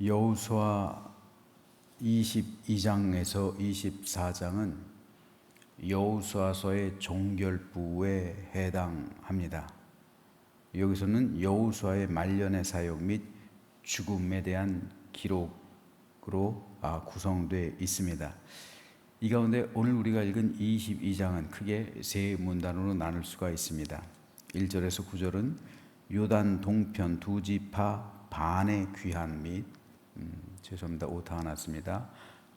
여호수아 22장에서 24장은 여호수아서의 종결부에 해당합니다. 여기서는 여호수아의 말년의 사역 및 죽음에 대한 기록으로 구성되어 있습니다. 이 가운데 오늘 우리가 읽은 22장은 크게 세 문단으로 나눌 수가 있습니다. 1절에서 9절은 요단 동편 두 지파 반의 귀환 및 죄송합니다. 오타가 났습니다.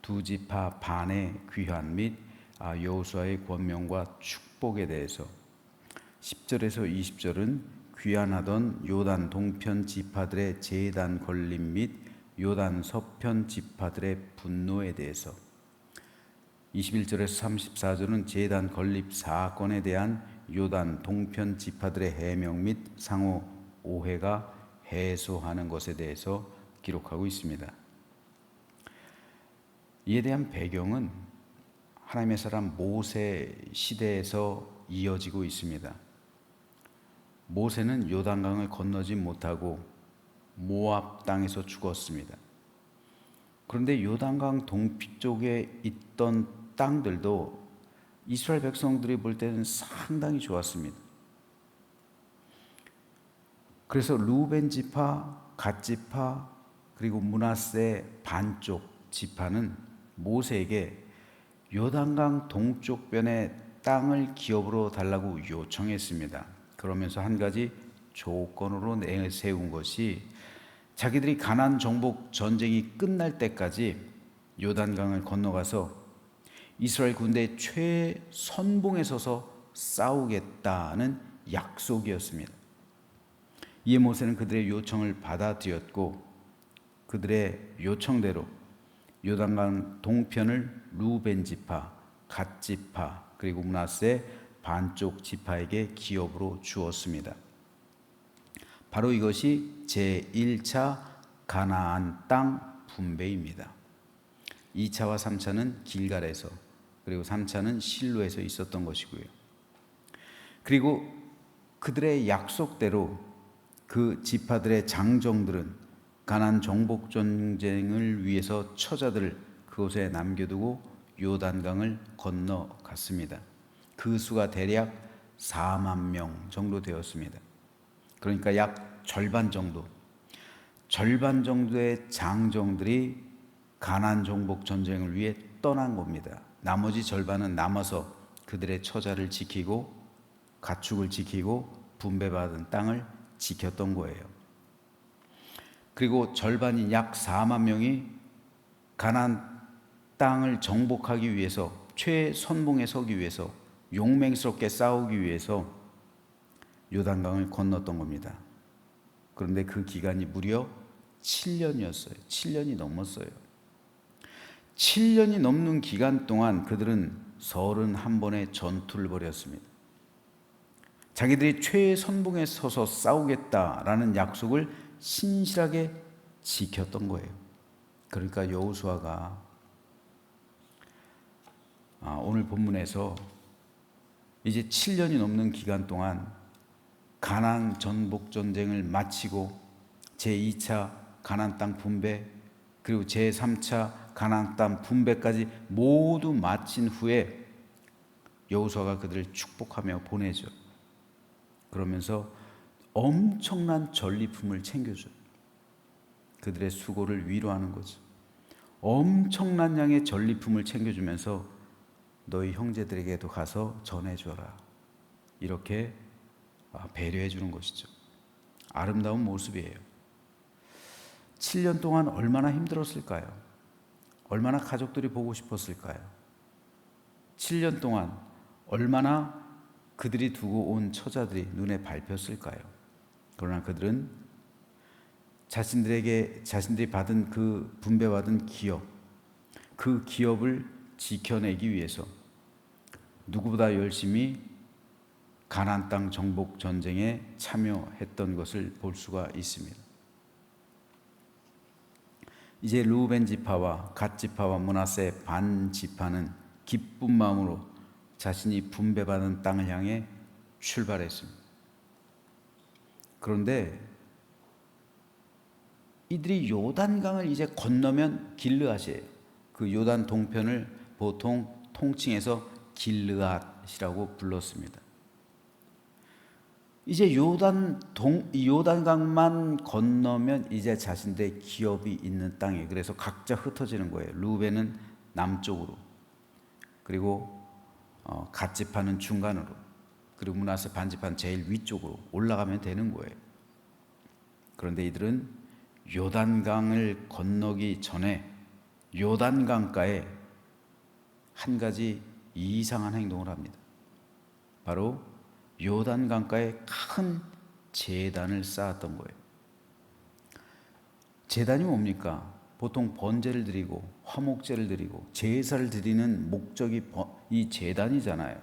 두 지파 반의 귀환 및 여호수아의 권명과 축복에 대해서, 10절에서 20절은 귀환하던 요단 동편 지파들의 제단 건립 및 요단 서편 지파들의 분노에 대해서, 21절에서 34절은 제단 건립 사건에 대한 요단 동편 지파들의 해명 및 상호 오해가 해소하는 것에 대해서 기록하고 있습니다. 이에 대한 배경은 하나님의 사람 모세 시대에서 이어지고 있습니다. 모세는 요단강을 건너지 못하고 모압 땅에서 죽었습니다. 그런데 요단강 동쪽에 있던 땅들도 이스라엘 백성들이 볼 때는 상당히 좋았습니다. 그래서 루벤 지파, 갓 지파, 그리고 므낫세 반쪽 지파는 모세에게 요단강 동쪽변의 땅을 기업으로 달라고 요청했습니다. 그러면서 한 가지 조건으로 내세운 것이 자기들이 가나안 정복 전쟁이 끝날 때까지 요단강을 건너가서 이스라엘 군대의 최선봉에 서서 싸우겠다는 약속이었습니다. 이에 모세는 그들의 요청을 받아들였고 그들의 요청대로 요단강 동편을 루벤 지파, 갓 지파, 그리고 므낫세 반쪽 지파에게 기업으로 주었습니다. 바로 이것이 제1차 가나안 땅 분배입니다. 2차와 3차는 길갈에서, 그리고 3차는 실로에서 있었던 것이고요. 그리고 그들의 약속대로 그 지파들의 장정들은 가나안 정복 전쟁을 위해서 처자들을 그곳에 남겨두고 요단강을 건너갔습니다. 그 수가 대략 4만 명 정도 되었습니다. 그러니까 약 절반 정도의 장정들이 가나안 정복 전쟁을 위해 떠난 겁니다. 나머지 절반은 남아서 그들의 처자를 지키고 가축을 지키고 분배받은 땅을 지켰던 거예요. 그리고 절반인 약 4만 명이 가나안 땅을 정복하기 위해서, 최선봉에 서기 위해서, 용맹스럽게 싸우기 위해서 요단강을 건넜던 겁니다. 그런데 그 기간이 무려 7년이었어요. 7년이 넘었어요. 7년이 넘는 기간 동안 그들은 31번의 전투를 벌였습니다. 자기들이 최선봉에 서서 싸우겠다라는 약속을 신실하게 지켰던 거예요. 그러니까 여호수아가 오늘 본문에서 이제 7년이 넘는 기간 동안 가나안 전복 전쟁을 마치고 제2차 가나안 땅 분배, 그리고 제3차 가나안 땅 분배까지 모두 마친 후에 여호수아가 그들을 축복하며 보내죠. 그러면서 엄청난 전리품을 챙겨줘요. 그들의 수고를 위로하는 거죠. 엄청난 양의 전리품을 챙겨주면서 너희 형제들에게도 가서 전해줘라, 이렇게 배려해 주는 것이죠. 아름다운 모습이에요. 7년 동안 얼마나 힘들었을까요? 얼마나 가족들이 보고 싶었을까요? 7년 동안 얼마나 그들이 두고 온 처자들이 눈에 밟혔을까요? 그러나 그들은 자신들이 받은 그 분배받은 기업, 그 기업을 지켜내기 위해서 누구보다 열심히 가나안 땅 정복 전쟁에 참여했던 것을 볼 수가 있습니다. 이제 루벤 지파와 갓 지파와 므낫세 반 지파는 기쁜 마음으로 자신이 분배받은 땅을 향해 출발했습니다. 그런데 이들이 요단강을 이제 건너면 길르앗이에요. 그 요단 동편을 보통 통칭해서 길르앗이라고 불렀습니다. 이제 요단강만 건너면 이제 자신들의 기업이 있는 땅에, 그래서 각자 흩어지는 거예요. 루벤은 남쪽으로, 그리고 갓지파는 중간으로, 그리고 므낫세 반지파는 제일 위쪽으로 올라가면 되는 거예요. 그런데 이들은 요단강을 건너기 전에 요단강가에 한 가지 이상한 행동을 합니다. 바로 요단강가에 큰 제단을 쌓았던 거예요. 제단이 뭡니까? 보통 번제를 드리고 화목제를 드리고 제사를 드리는 목적이 이 제단이잖아요.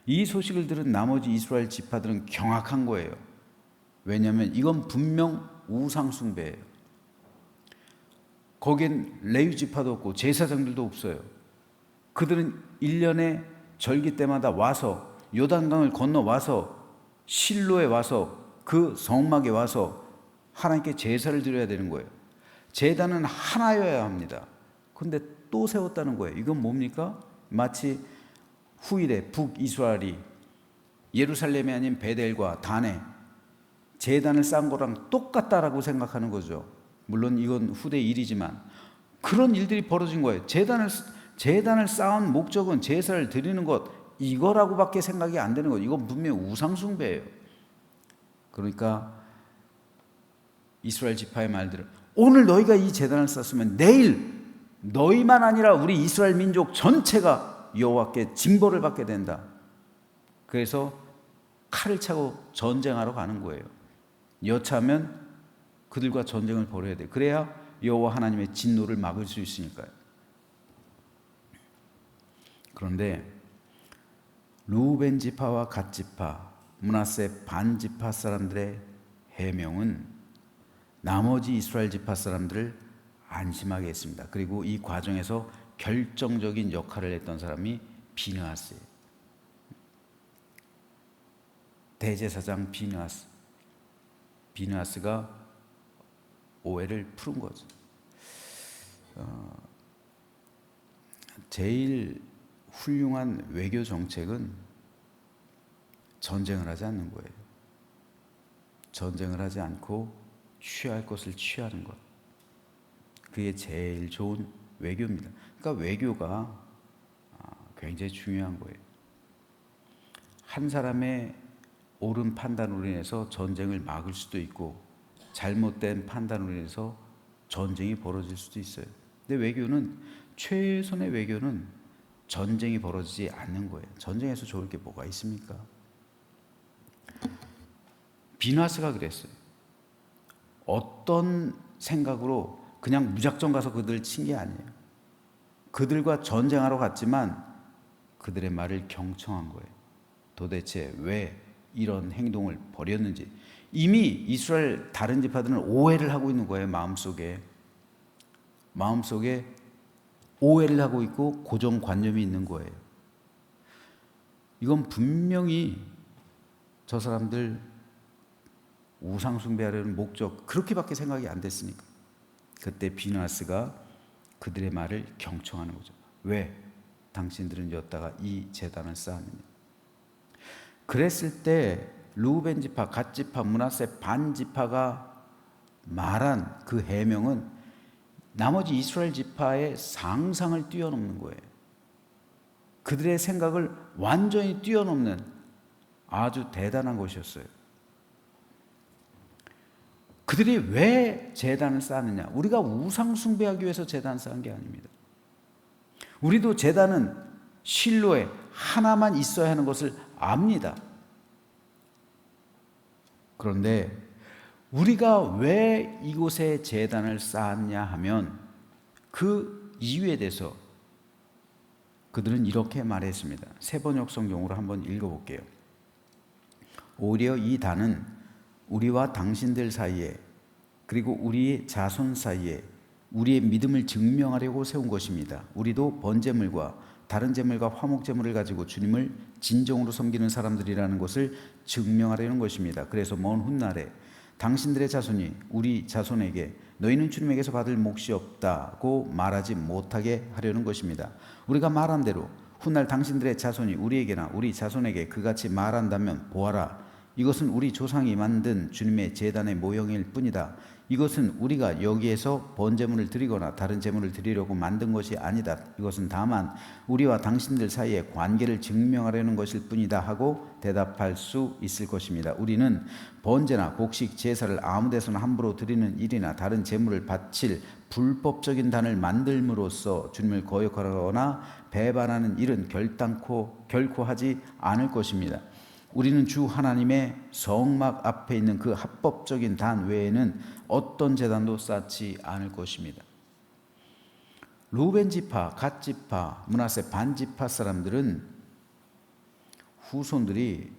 이 소식을 들은 나머지 이스라엘 지파들은 경악한 거예요. 왜냐하면 이건 분명 우상 숭배예요. 거긴 레위 지파도 없고 제사장들도 없어요. 그들은 1년에 절기 때마다 와서 요단강을 건너와서 실로에 와서 그 성막에 와서 하나님께 제사를 드려야 되는 거예요. 제단은 하나여야 합니다. 그런데 또 세웠다는 거예요. 이건 뭡니까? 마치 후일에 북이스라엘이 예루살렘이 아닌 베델과 단에 제단을 쌓은 거랑 똑같다라고 생각하는 거죠. 물론 이건 후대 일이지만 그런 일들이 벌어진 거예요. 제단을 쌓은 목적은 제사를 드리는 것, 이거라고밖에 생각이 안 되는 거예요. 이건 분명히 우상숭배예요. 그러니까 이스라엘 지파의 말들은, 오늘 너희가 이 제단을 쌓았으면 내일 너희만 아니라 우리 이스라엘 민족 전체가 여호와께 징벌을 받게 된다. 그래서 칼을 차고 전쟁하러 가는 거예요. 여차하면 그들과 전쟁을 벌여야 돼. 그래야 여호와 하나님의 진노를 막을 수 있으니까요. 그런데 루벤 지파와 갓 지파, 므낫세 반 지파 사람들의 해명은 나머지 이스라엘 지파 사람들을 안심하게 했습니다. 그리고 이 과정에서 결정적인 역할을 했던 사람이 비느하스예요. 대제사장 비느하스가 오해를 푸른 거죠. 제일 훌륭한 외교 정책은 전쟁을 하지 않는 거예요. 전쟁을 하지 않고 취할 것을 취하는 것. 그게 제일 좋은 외교입니다. 그러니까 외교가 굉장히 중요한 거예요. 한 사람의 옳은 판단으로 인해서 전쟁을 막을 수도 있고 잘못된 판단으로 인해서 전쟁이 벌어질 수도 있어요. 근데 외교는, 최선의 외교는 전쟁이 벌어지지 않는 거예요. 전쟁에서 좋을 게 뭐가 있습니까? 비느하스가 그랬어요. 어떤 생각으로 그냥 무작정 가서 그들을 친 게 아니에요. 그들과 전쟁하러 갔지만 그들의 말을 경청한 거예요. 도대체 왜 이런 행동을 벌였는지. 이미 이스라엘 다른 지파들은 오해를 하고 있는 거예요. 마음속에 오해를 하고 있고 고정관념이 있는 거예요. 이건 분명히 저 사람들 우상 숭배하려는 목적, 그렇게밖에 생각이 안 됐으니까. 그때 비느하스가 그들의 말을 경청하는 거죠. 왜 당신들은 여기다가 이 제단을 쌓았느냐. 그랬을 때 루벤 지파, 갓 지파, 므낫세 반 지파가 말한 그 해명은 나머지 이스라엘 지파의 상상을 뛰어넘는 거예요. 그들의 생각을 완전히 뛰어넘는 아주 대단한 것이었어요. 그들이 왜 제단을 쌓느냐? 우리가 우상 숭배하기 위해서 제단을 쌓은 게 아닙니다. 우리도 제단은 실로에 하나만 있어야 하는 것을 압니다. 그런데 우리가 왜 이곳에 제단을 쌓았냐 하면 그 이유에 대해서 그들은 이렇게 말했습니다. 세번역 성경으로 한번 읽어볼게요. 오히려 이 단은 우리와 당신들 사이에, 그리고 우리의 자손 사이에 우리의 믿음을 증명하려고 세운 것입니다. 우리도 번제물과 다른 제물과 화목제물을 가지고 주님을 진정으로 섬기는 사람들이라는 것을 증명하려는 것입니다. 그래서 먼 훗날에 당신들의 자손이 우리 자손에게 너희는 주님에게서 받을 몫이 없다고 말하지 못하게 하려는 것입니다. 우리가 말한 대로 훗날 당신들의 자손이 우리에게나 우리 자손에게 그같이 말한다면 보아라, 이것은 우리 조상이 만든 주님의 제단의 모형일 뿐이다. 이것은 우리가 여기에서 번제물을 드리거나 다른 제물을 드리려고 만든 것이 아니다. 이것은 다만 우리와 당신들 사이의 관계를 증명하려는 것일 뿐이다 하고 대답할 수 있을 것입니다. 우리는 번제나 곡식 제사를 아무 데서나 함부로 드리는 일이나 다른 제물을 바칠 불법적인 단을 만들므로써 주님을 거역하거나 배반하는 일은 결코 하지 않을 것입니다. 우리는 주 하나님의 성막 앞에 있는 그 합법적인 단 외에는 어떤 제단도 쌓지 않을 것입니다. 루벤 지파, 갓 지파, 므낫세 반 지파 사람들은 후손들이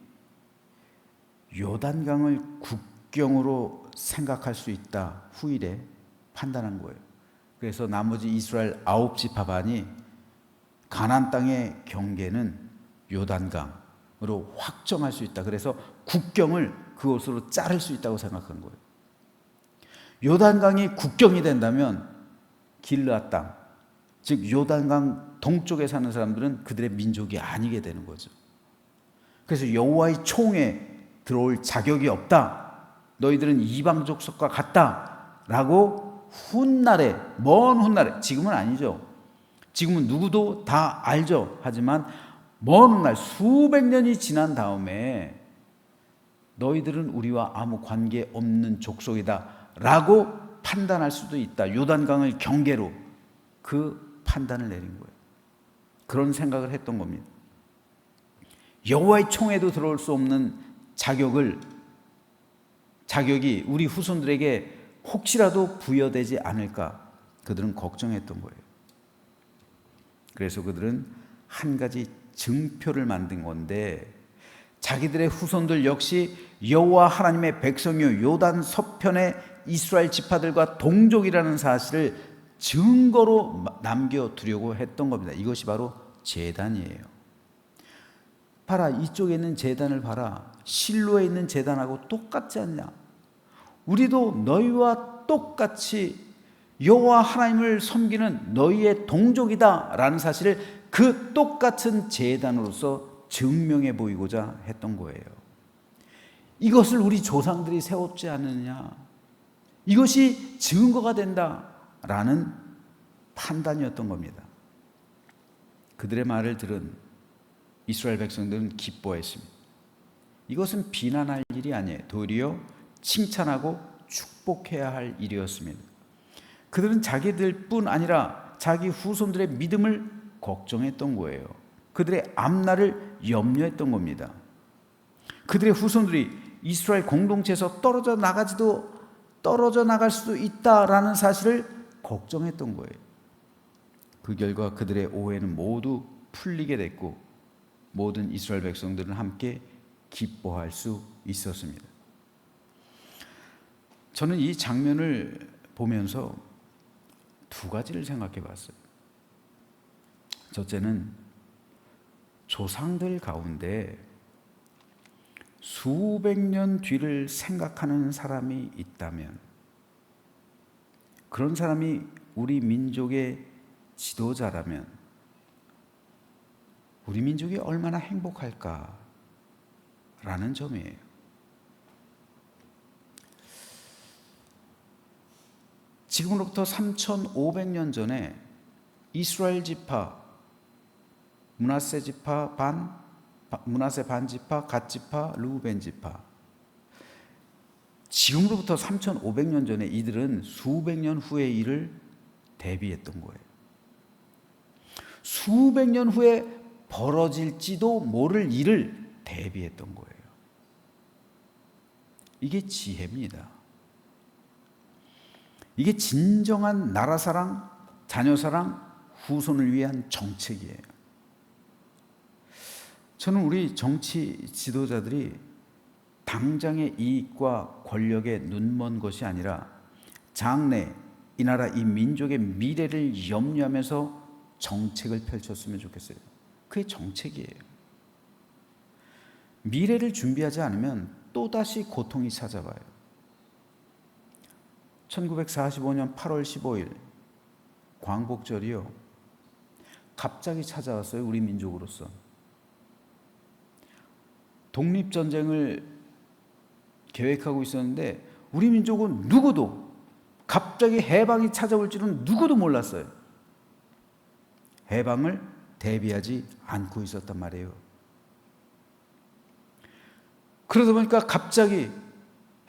요단강을 국경으로 생각할 수 있다 후일에 판단한 거예요. 그래서 나머지 이스라엘 9지파 반이 가나안 땅의 경계는 요단강으로 확정할 수 있다. 그래서 국경을 그곳으로 자를 수 있다고 생각한 거예요. 요단강이 국경이 된다면 길르앗 땅, 즉 요단강 동쪽에 사는 사람들은 그들의 민족이 아니게 되는 거죠. 그래서 여호와의 총에 들어올 자격이 없다. 너희들은 이방 족속과 같다라고 훗날에, 먼 훗날에, 지금은 아니죠. 지금은 누구도 다 알죠. 하지만 먼 훗날 수백 년이 지난 다음에 너희들은 우리와 아무 관계 없는 족속이다 라고 판단할 수도 있다. 요단강을 경계로 그 판단을 내린 거예요. 그런 생각을 했던 겁니다. 여호와의 총에도 들어올 수 없는 자격이 우리 후손들에게 혹시라도 부여되지 않을까 그들은 걱정했던 거예요. 그래서 그들은 한 가지 증표를 만든 건데, 자기들의 후손들 역시 여호와 하나님의 백성이요 요단 서편의 이스라엘 지파들과 동족이라는 사실을 증거로 남겨두려고 했던 겁니다. 이것이 바로 제단이에요. 봐라, 이쪽에 있는 제단을 봐라. 실로에 있는 제단하고 똑같지 않냐? 우리도 너희와 똑같이 여호와 하나님을 섬기는 너희의 동족이다 라는 사실을 그 똑같은 제단으로서 증명해 보이고자 했던 거예요. 이것을 우리 조상들이 세웠지 않느냐, 이것이 증거가 된다라는 판단이었던 겁니다. 그들의 말을 들은 이스라엘 백성들은 기뻐했습니다. 이것은 비난할 일이 아니에요. 도리어 칭찬하고 축복해야 할 일이었습니다. 그들은 자기들뿐 아니라 자기 후손들의 믿음을 걱정했던 거예요. 그들의 앞날을 염려했던 겁니다. 그들의 후손들이 이스라엘 공동체에서 떨어져 나갈 수도 있다라는 사실을 걱정했던 거예요. 그 결과 그들의 오해는 모두 풀리게 됐고 모든 이스라엘 백성들은 함께 기뻐할 수 있었습니다. 저는 이 장면을 보면서 두 가지를 생각해 봤어요. 첫째는 조상들 가운데 수백 년 뒤를 생각하는 사람이 있다면, 그런 사람이 우리 민족의 지도자라면 우리 민족이 얼마나 행복할까라는 점이에요. 지금으로부터 3,500년 전에 이스라엘 지파, 므낫세 반 지파, 갓 지파, 르우벤 지파, 지금으로부터 3,500년 전에 이들은 수백 년 후의 일을 대비했던 거예요. 수백 년 후에 벌어질지도 모를 일을 대비했던 거예요. 이게 지혜입니다. 이게 진정한 나라 사랑, 자녀 사랑, 후손을 위한 정책이에요. 저는 우리 정치 지도자들이 당장의 이익과 권력에 눈먼 것이 아니라 장래 이 나라 이 민족의 미래를 염려하면서 정책을 펼쳤으면 좋겠어요. 그게 정책이에요. 미래를 준비하지 않으면 또다시 고통이 찾아와요. 1945년 8월 15일 광복절이요. 갑자기 찾아왔어요. 우리 민족으로서. 독립전쟁을 계획하고 있었는데 우리 민족은 누구도 갑자기 해방이 찾아올 줄은 누구도 몰랐어요. 해방을 대비하지 않고 있었단 말이에요. 그러다 보니까 갑자기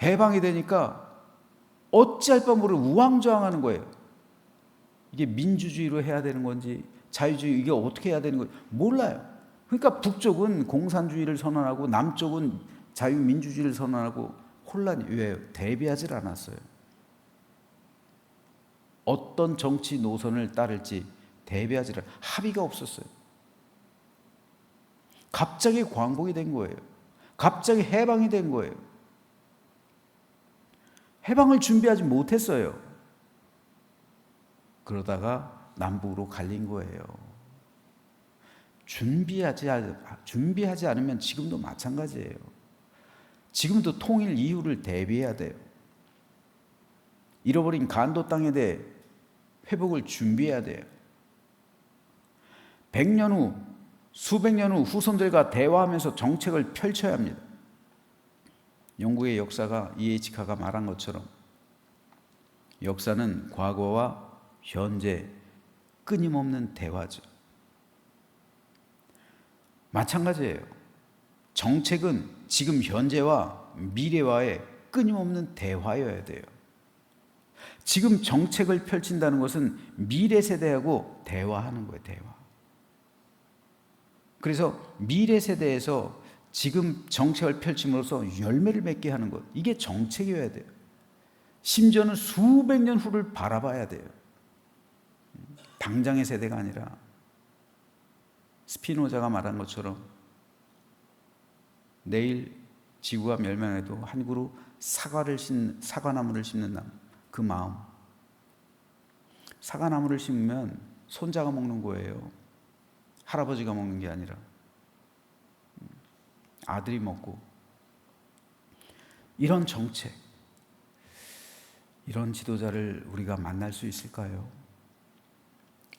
해방이 되니까 어찌할 바 모르고 우왕좌왕하는 거예요. 이게 민주주의로 해야 되는 건지 자유주의 이게 어떻게 해야 되는 건지 몰라요. 그러니까 북쪽은 공산주의를 선언하고 남쪽은 자유민주주의를 선언하고 혼란이 왜요? 대비하지 않았어요. 어떤 정치 노선을 따를지 대비하지 않았어요. 합의가 없었어요. 갑자기 광복이 된 거예요. 갑자기 해방이 된 거예요. 해방을 준비하지 못했어요. 그러다가 남북으로 갈린 거예요. 준비하지 않으면 지금도 마찬가지예요. 지금도 통일 이후를 대비해야 돼요. 잃어버린 간도 땅에 대해 회복을 준비해야 돼요. 100년 후, 수백 년 후 후손들과 대화하면서 정책을 펼쳐야 합니다. 영국의 역사가 E.H. 카가 말한 것처럼 역사는 과거와 현재 끊임없는 대화죠. 마찬가지예요. 정책은 지금 현재와 미래와의 끊임없는 대화여야 돼요. 지금 정책을 펼친다는 것은 미래 세대하고 대화하는 거예요. 대화. 그래서 미래 세대에서 지금 정책을 펼침으로써 열매를 맺게 하는 것, 이게 정책이어야 돼요. 심지어는 수백 년 후를 바라봐야 돼요. 당장의 세대가 아니라 스피노자가 말한 것처럼 내일 지구가 멸망해도 한 그루 사과나무를 심는 그 마음. 사과나무를 심으면 손자가 먹는 거예요. 할아버지가 먹는 게 아니라 아들이 먹고. 이런 정책, 이런 지도자를 우리가 만날 수 있을까요?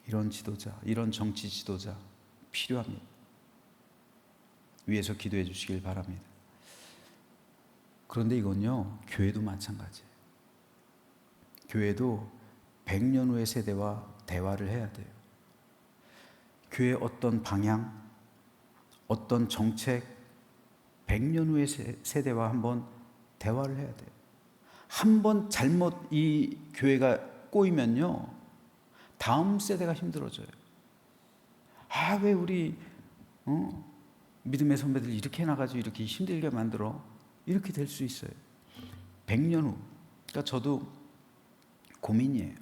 이런 지도자, 이런 정치 지도자 필요합니다. 위에서 기도해 주시길 바랍니다. 그런데 이건요, 교회도 마찬가지예요. 교회도 100년 후의 세대와 대화를 해야 돼요. 교회의 어떤 방향, 어떤 정책, 100년 후의 세대와 한번 대화를 해야 돼요. 한번 잘못 이 교회가 꼬이면요, 다음 세대가 힘들어져요. 아, 왜 우리 믿음의 선배들 이렇게 해놔가지고 이렇게 힘들게 만들어? 이렇게 될 수 있어요. 100년 후. 그러니까 저도 고민이에요.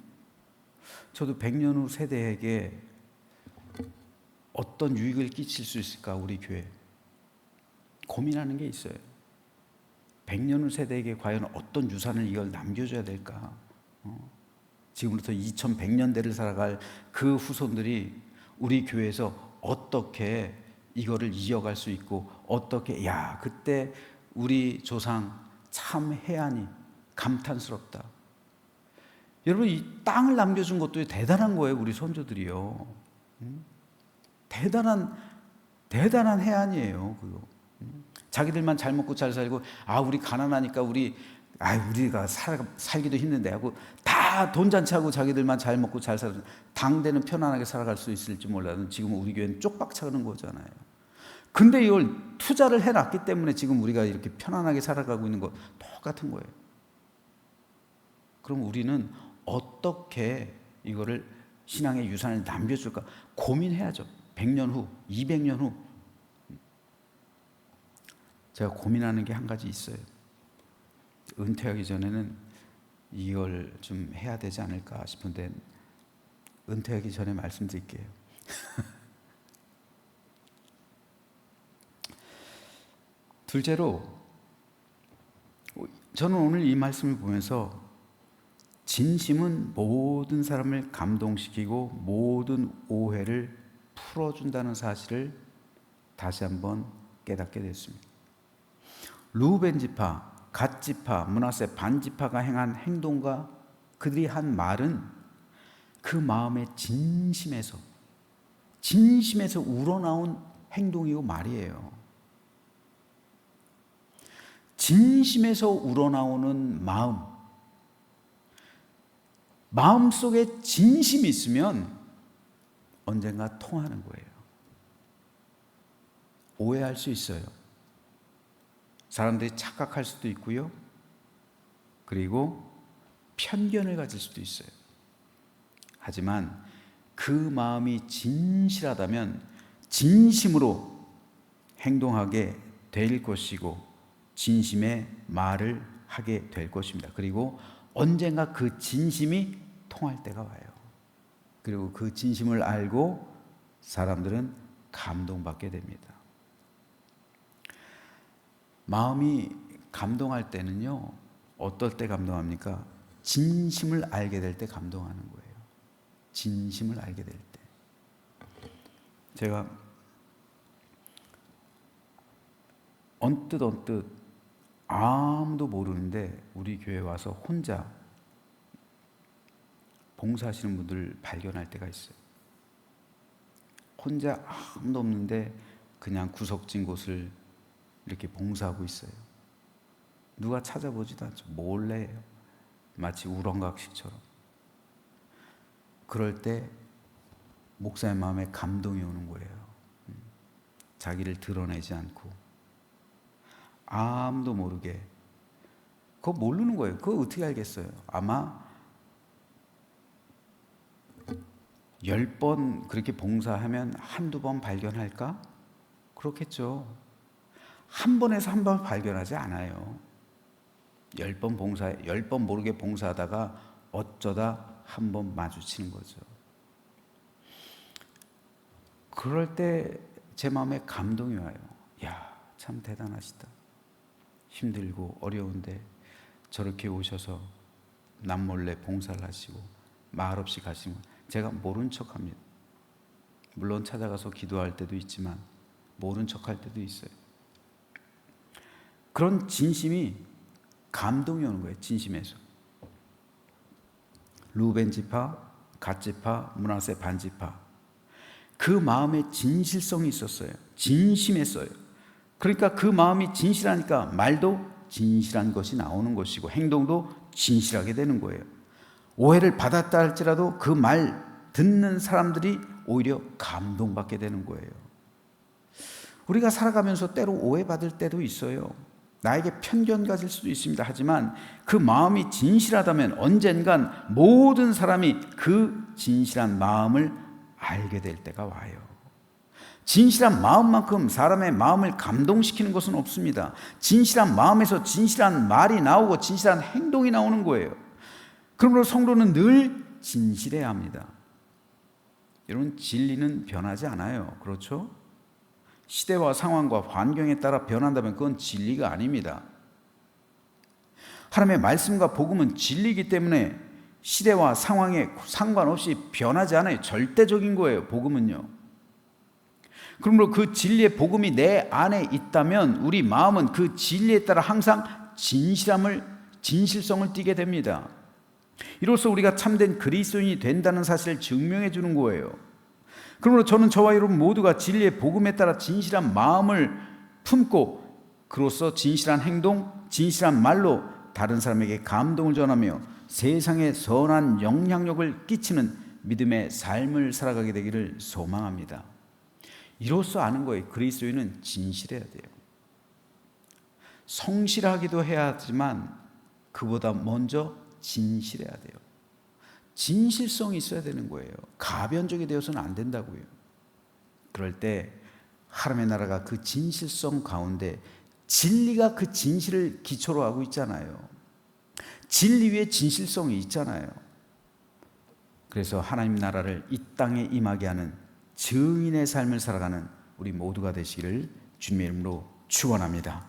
저도 100년 후 세대에게 어떤 유익을 끼칠 수 있을까, 우리 교회. 고민하는 게 있어요. 100년 후 세대에게 과연 어떤 유산을 이걸 남겨줘야 될까? 지금부터 2100년대를 살아갈 그 후손들이 우리 교회에서 어떻게 이거를 이어갈 수 있고, 어떻게, 야, 그때 우리 조상 참 해하니 감탄스럽다. 여러분, 이 땅을 남겨준 것도 대단한 거예요. 우리 선조들이요. 대단한 해안이에요. 그거. 자기들만 잘 먹고 잘 살고, 아, 우리 가난하니까 우리가 살기도 힘든데 하고 다 돈 잔치하고 자기들만 잘 먹고 잘 살고 당대는 편안하게 살아갈 수 있을지 몰라도 지금 우리 교회는 쪽박 차는 거잖아요. 근데 이걸 투자를 해놨기 때문에 지금 우리가 이렇게 편안하게 살아가고 있는 거 똑같은 거예요. 그럼 우리는 어떻게 이거를 신앙의 유산을 남겨줄까 고민해야죠. 100년 후, 200년 후. 제가 고민하는 게 한 가지 있어요. 은퇴하기 전에는 이걸 좀 해야 되지 않을까 싶은데 은퇴하기 전에 말씀드릴게요. 둘째로, 저는 오늘 이 말씀을 보면서 진심은 모든 사람을 감동시키고 모든 오해를 풀어준다는 사실을 다시 한번 깨닫게 됐습니다. 루벤 지파, 갓 지파, 므낫세 반 지파가 행한 행동과 그들이 한 말은 그 마음의 진심에서 우러나온 행동이고 말이에요. 진심에서 우러나오는 마음 속에 진심이 있으면 언젠가 통하는 거예요. 오해할 수 있어요. 사람들이 착각할 수도 있고요. 그리고 편견을 가질 수도 있어요. 하지만 그 마음이 진실하다면 진심으로 행동하게 될 것이고 진심의 말을 하게 될 것입니다. 그리고 언젠가 그 진심이 통할 때가 와요. 그리고 그 진심을 알고 사람들은 감동받게 됩니다. 마음이 감동할 때는요, 어떨 때 감동합니까? 진심을 알게 될 때 감동하는 거예요. 진심을 알게 될 때. 제가 언뜻 아무도 모르는데 우리 교회 와서 혼자 봉사하시는 분들 발견할 때가 있어요. 혼자 아무도 없는데 그냥 구석진 곳을 이렇게 봉사하고 있어요. 누가 찾아보지도 않죠. 몰래 해요. 마치 우렁각시처럼. 그럴 때 목사의 마음에 감동이 오는 거예요. 자기를 드러내지 않고 아무도 모르게. 그거 모르는 거예요. 그거 어떻게 알겠어요? 아마 10번 그렇게 봉사하면 한두 번 발견할까? 그렇겠죠. 한 번에서 한 번 발견하지 않아요. 10번 모르게 봉사하다가 어쩌다 한 번 마주치는 거죠. 그럴 때 제 마음에 감동이 와요. 야, 참 대단하시다. 힘들고 어려운데 저렇게 오셔서 남몰래 봉사를 하시고 말없이 가시면 제가 모른 척합니다. 물론 찾아가서 기도할 때도 있지만 모른 척할 때도 있어요. 그런 진심이 감동이 오는 거예요. 진심에서. 루벤 지파, 갓 지파, 므낫세 반 지파. 그 마음에 진실성이 있었어요. 진심했어요. 그러니까 그 마음이 진실하니까 말도 진실한 것이 나오는 것이고 행동도 진실하게 되는 거예요. 오해를 받았다 할지라도 그 말 듣는 사람들이 오히려 감동받게 되는 거예요. 우리가 살아가면서 때로 오해받을 때도 있어요. 나에게 편견 가질 수도 있습니다. 하지만 그 마음이 진실하다면 언젠간 모든 사람이 그 진실한 마음을 알게 될 때가 와요. 진실한 마음만큼 사람의 마음을 감동시키는 것은 없습니다. 진실한 마음에서 진실한 말이 나오고 진실한 행동이 나오는 거예요. 그러므로 성도는 늘 진실해야 합니다. 여러분, 진리는 변하지 않아요. 그렇죠? 시대와 상황과 환경에 따라 변한다면 그건 진리가 아닙니다. 하나님의 말씀과 복음은 진리이기 때문에 시대와 상황에 상관없이 변하지 않아요. 절대적인 거예요. 복음은요. 그러므로 그 진리의 복음이 내 안에 있다면 우리 마음은 그 진리에 따라 항상 진실성을 띠게 됩니다. 이로써 우리가 참된 그리스도인이 된다는 사실을 증명해 주는 거예요. 그러므로 저는 저와 여러분 모두가 진리의 복음에 따라 진실한 마음을 품고 그로써 진실한 행동, 진실한 말로 다른 사람에게 감동을 전하며 세상에 선한 영향력을 끼치는 믿음의 삶을 살아가게 되기를 소망합니다. 이로써 아는 거예요. 그리스도인은 진실해야 돼요. 성실하기도 해야 하지만 그보다 먼저 진실해야 돼요. 진실성이 있어야 되는 거예요. 가변적이 되어서는 안 된다고요. 그럴 때 하나님의 나라가 그 진실성 가운데 진리가 그 진실을 기초로 하고 있잖아요. 진리 위에 진실성이 있잖아요. 그래서 하나님 나라를 이 땅에 임하게 하는 증인의 삶을 살아가는 우리 모두가 되시기를 주님의 이름으로 축원합니다.